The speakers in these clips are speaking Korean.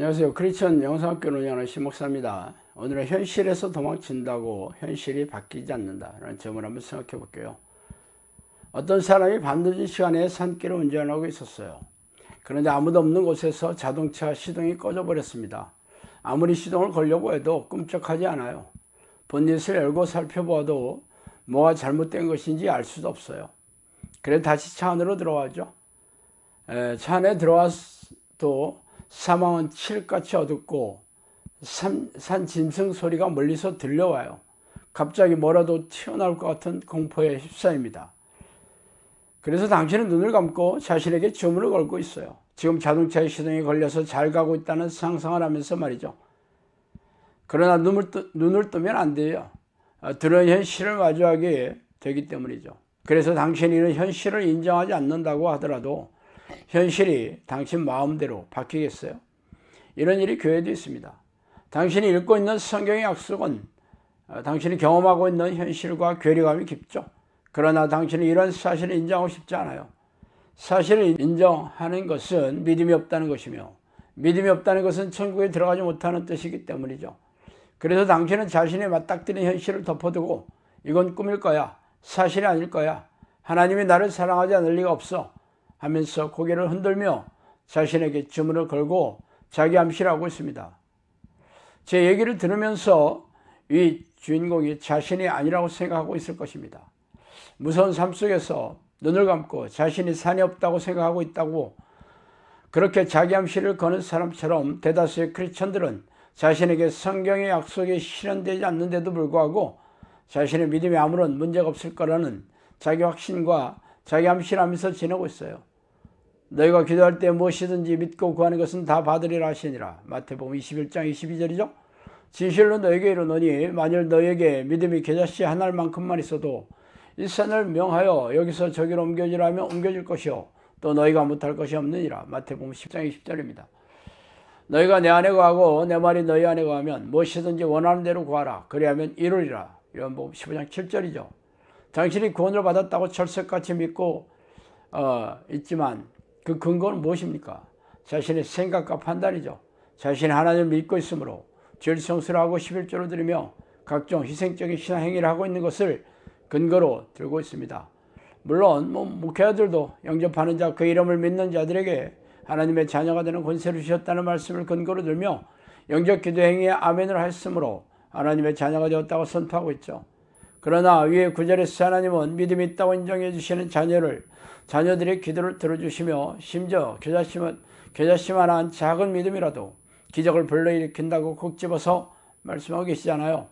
안녕하세요. 크리스천 영상학교를 운영하는 신목사입니다. 오늘은 현실에서 도망친다고 현실이 바뀌지 않는다라는 점을 한번 생각해 볼게요. 어떤 사람이 밤늦은 시간에 산길을 운전하고 있었어요. 그런데 아무도 없는 곳에서 자동차 시동이 꺼져 버렸습니다. 아무리 시동을 걸려고 해도 끔찍하지 않아요. 본닛을 열고 살펴보아도 뭐가 잘못된 것인지 알 수도 없어요. 그래서 다시 차 안으로 들어가죠. 차 안에 들어와도 사방은 칠흑같이 어둡고 산 짐승 소리가 멀리서 들려와요. 갑자기 뭐라도 튀어나올 것 같은 공포에 휩싸입니다. 그래서 당신은 눈을 감고 자신에게 주문을 걸고 있어요. 지금 자동차의 시동이 걸려서 잘 가고 있다는 상상을 하면서 말이죠. 그러나 눈을 뜨면 안 돼요. 드러운 현실을 마주하게 되기 때문이죠. 그래서 당신이 이런 현실을 인정하지 않는다고 하더라도 현실이 당신 마음대로 바뀌겠어요? 이런 일이 교회도 있습니다. 당신이 읽고 있는 성경의 약속은 당신이 경험하고 있는 현실과 괴리감이 깊죠. 그러나 당신이 이런 사실을 인정하고 싶지 않아요. 사실을 인정하는 것은 믿음이 없다는 것이며, 믿음이 없다는 것은 천국에 들어가지 못하는 뜻이기 때문이죠. 그래서 당신은 자신이 맞닥뜨린 현실을 덮어두고 이건 꿈일 거야, 사실이 아닐 거야, 하나님이 나를 사랑하지 않을 리가 없어 하면서 고개를 흔들며 자신에게 주문을 걸고 자기 암시를 하고 있습니다. 제 얘기를 들으면서 이 주인공이 자신이 아니라고 생각하고 있을 것입니다. 무서운 삶 속에서 눈을 감고 자신이 산이 없다고 생각하고 있다고 그렇게 자기 암시를 거는 사람처럼 대다수의 크리스천들은 자신에게 성경의 약속이 실현되지 않는데도 불구하고 자신의 믿음에 아무런 문제가 없을 거라는 자기 확신과 자기 암시를 하면서 지내고 있어요. 너희가 기도할 때 무엇이든지 믿고 구하는 것은 다 받으리라 하시니라. 마태복음 21장 22절이죠. 진실로 너에게 이르노니 만일 너에게 믿음이 겨자씨 한 알만큼만 있어도 이 산을 명하여 여기서 저기로 옮겨지라 하면 옮겨질 것이요 또 너희가 못할 것이 없느니라. 마태복음 10장 20절입니다. 너희가 내 안에 거하고 내 말이 너희 안에 거하면 무엇이든지 원하는 대로 구하라. 그리하면 이루리라. 요한복음 15장 7절이죠. 당신이 구원을 받았다고 철석같이 믿고 있지만 그 근거는 무엇입니까? 자신의 생각과 판단이죠. 자신이 하나님을 믿고 있으므로 죄를 성술하고 11조를 드리며 각종 희생적인 신앙 행위를 하고 있는 것을 근거로 들고 있습니다. 물론 목회자들도 영접하는 자, 그 이름을 믿는 자들에게 하나님의 자녀가 되는 권세를 주셨다는 말씀을 근거로 들며 영접 기도 행위에 아멘을 하였으므로 하나님의 자녀가 되었다고 선포하고 있죠. 그러나 위에 9절에서 하나님은 믿음이 있다고 인정해 주시는 자녀들의 기도를 들어주시며 심지어 겨자씨만한 작은 믿음이라도 기적을 불러일으킨다고 콕 집어서 말씀하고 계시잖아요.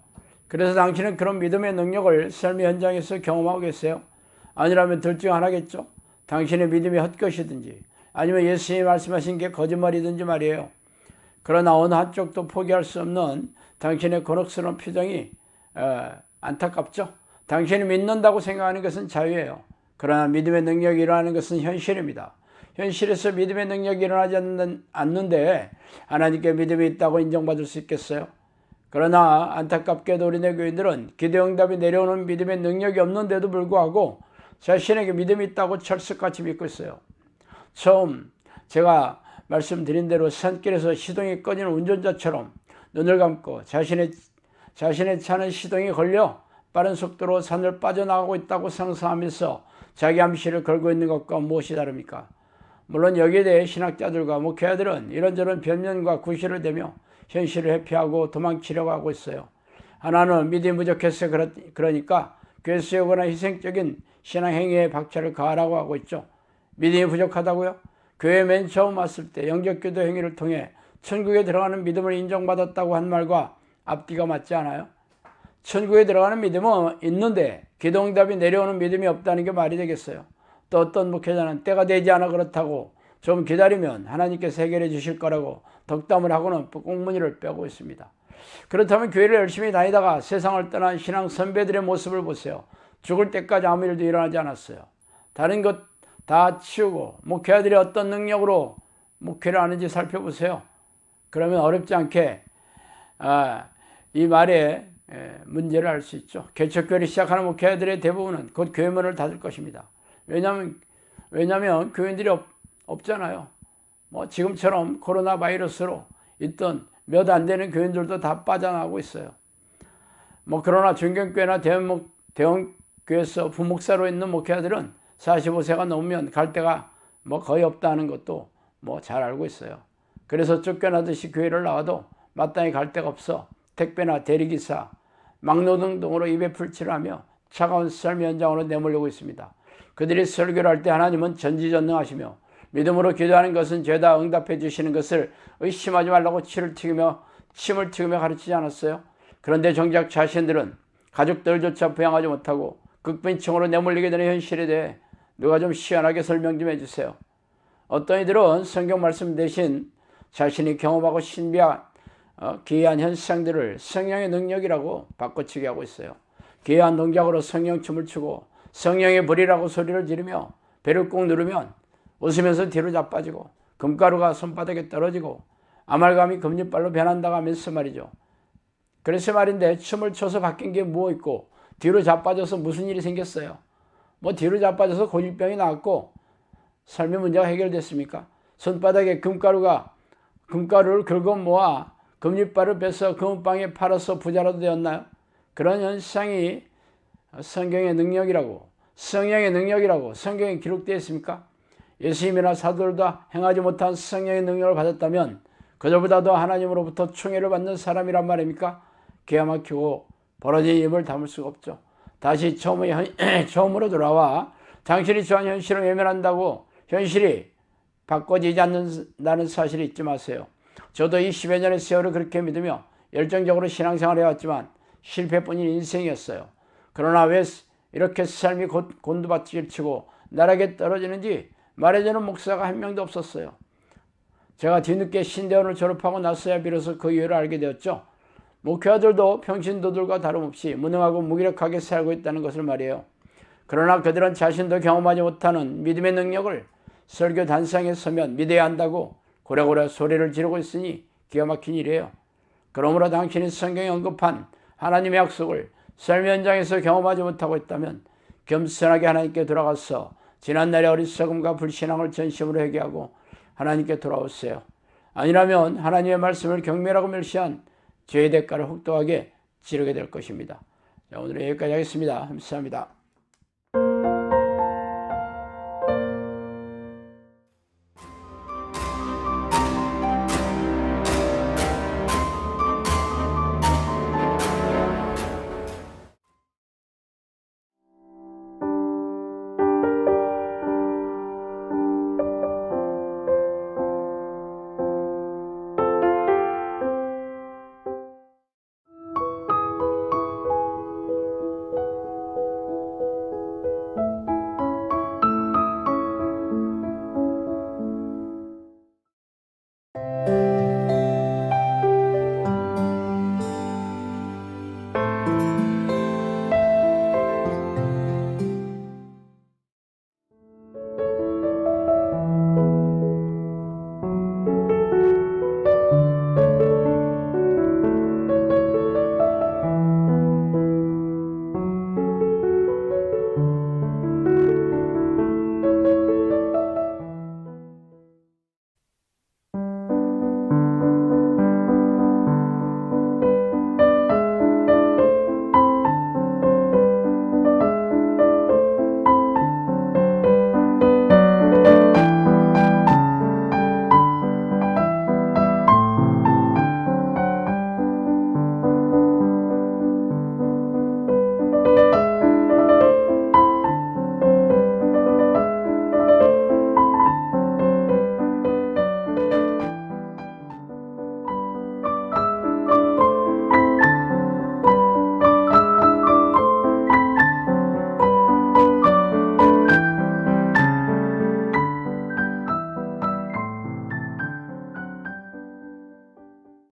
그래서 당신은 그런 믿음의 능력을 삶의 현장에서 경험하고 계세요? 아니라면 둘 중 하나겠죠. 당신의 믿음이 헛것이든지 아니면 예수님이 말씀하신 게 거짓말이든지 말이에요. 그러나 어느 한쪽도 포기할 수 없는 당신의 곤혹스러운 표정이 안타깝죠. 당신이 믿는다고 생각하는 것은 자유예요. 그러나 믿음의 능력이 일어나는 것은 현실입니다. 현실에서 믿음의 능력이 일어나지 않는데 하나님께 믿음이 있다고 인정받을 수 있겠어요? 그러나 안타깝게도 우리네 교인들은 기도응답이 내려오는 믿음의 능력이 없는데도 불구하고 자신에게 믿음이 있다고 철석같이 믿고 있어요. 처음 제가 말씀드린 대로 산길에서 시동이 꺼지는 운전자처럼 눈을 감고 자신의 차는 시동이 걸려 빠른 속도로 산을 빠져나가고 있다고 상상하면서 자기 암시를 걸고 있는 것과 무엇이 다릅니까? 물론 여기에 대해 신학자들과 목회자들은 이런저런 변명과 구실을 대며 현실을 회피하고 도망치려고 하고 있어요. 하나는 믿음이 부족해서 그러니까 괴수요거나 희생적인 신앙행위에 박차를 가하라고 하고 있죠. 믿음이 부족하다고요? 교회에 맨 처음 왔을 때 영접기도 행위를 통해 천국에 들어가는 믿음을 인정받았다고 한 말과 앞뒤가 맞지 않아요? 천국에 들어가는 믿음은 있는데 기도응답이 내려오는 믿음이 없다는 게 말이 되겠어요? 또 어떤 목회자는 때가 되지 않아 그렇다고 좀 기다리면 하나님께서 해결해 주실 거라고 덕담을 하고는 꽁무니를 빼고 있습니다. 그렇다면 교회를 열심히 다니다가 세상을 떠난 신앙 선배들의 모습을 보세요. 죽을 때까지 아무 일도 일어나지 않았어요. 다른 것 다 치우고 목회자들이 어떤 능력으로 목회를 하는지 살펴보세요. 그러면 어렵지 않게 이 말에 문제를 알 수 있죠. 개척교회를 시작하는 목회자들의 대부분은 곧 교회 문을 닫을 것입니다. 왜냐하면 교인들이 없잖아요. 지금처럼 코로나 바이러스로 있던 몇 안 되는 교인들도 다 빠져나가고 있어요. 그러나 중견교회나 대형교회에서 부목사로 있는 목회자들은 45세가 넘으면 갈 데가 거의 없다는 것도 잘 알고 있어요. 그래서 쫓겨나듯이 교회를 나와도 마땅히 갈 데가 없어 택배나 대리기사, 막노동 등으로 입에 풀칠을 하며 차가운 삶 현장으로 내몰리고 있습니다. 그들이 설교를 할 때 하나님은 전지전능하시며 믿음으로 기도하는 것은 죄다 응답해 주시는 것을 의심하지 말라고 침을 튀기며 가르치지 않았어요? 그런데 정작 자신들은 가족들조차 부양하지 못하고 극빈층으로 내몰리게 되는 현실에 대해 누가 좀 시원하게 설명 좀 해주세요. 어떤 이들은 성경 말씀 대신 자신이 경험하고 신비한 기이한 현상들을 성령의 능력이라고 바꿔치기 하고 있어요. 기이한 동작으로 성령 춤을 추고 성령의 불이라고 소리를 지르며 배를 꾹 누르면 웃으면서 뒤로 자빠지고 금가루가 손바닥에 떨어지고 아말감이 금리발로 변한다고 하면서 말이죠. 그래서 말인데 춤을 춰서 바뀐 게 뭐 있고 뒤로 자빠져서 무슨 일이 생겼어요? 뒤로 자빠져서 고질병이 나왔고 삶의 문제가 해결됐습니까? 손바닥에 금가루를 긁어 모아 금리발을 빼서 금은방에 팔아서 부자라도 되었나요? 그런 현상이 성경의 능력이라고, 성령의 능력이라고 성경에 기록되어 있습니까? 예수님이나 사도들도 행하지 못한 성령의 능력을 받았다면 그들보다도 하나님으로부터 총애를 받는 사람이란 말입니까? 기가 막히고 벌어진 입을 다물 수가 없죠. 다시 처음으로 돌아와 당신이 처한 현실을 외면한다고 현실이 바꿔지지 않는다는 사실을 잊지 마세요. 저도 이 10여 년의 세월을 그렇게 믿으며 열정적으로 신앙생활을 해왔지만 실패뿐인 인생이었어요. 그러나 왜 이렇게 삶이 곤두박질 치고 나락에 떨어지는지 말해주는 목사가 한 명도 없었어요. 제가 뒤늦게 신대원을 졸업하고 나서야 비로소 그 이유를 알게 되었죠. 목회자들도 평신도들과 다름없이 무능하고 무기력하게 살고 있다는 것을 말이에요. 그러나 그들은 자신도 경험하지 못하는 믿음의 능력을 설교 단상에 서면 믿어야 한다고 고래고래 소리를 지르고 있으니 기가 막힌 일이에요. 그러므로 당신이 성경에 언급한 하나님의 약속을 삶 현장에서 경험하지 못하고 있다면 겸손하게 하나님께 돌아가서 지난날의 어리석음과 불신앙을 전심으로 회개하고 하나님께 돌아오세요. 아니라면 하나님의 말씀을 경멸하고 멸시한 죄의 대가를 혹독하게 치르게 될 것입니다. 자, 오늘은 여기까지 하겠습니다. 감사합니다.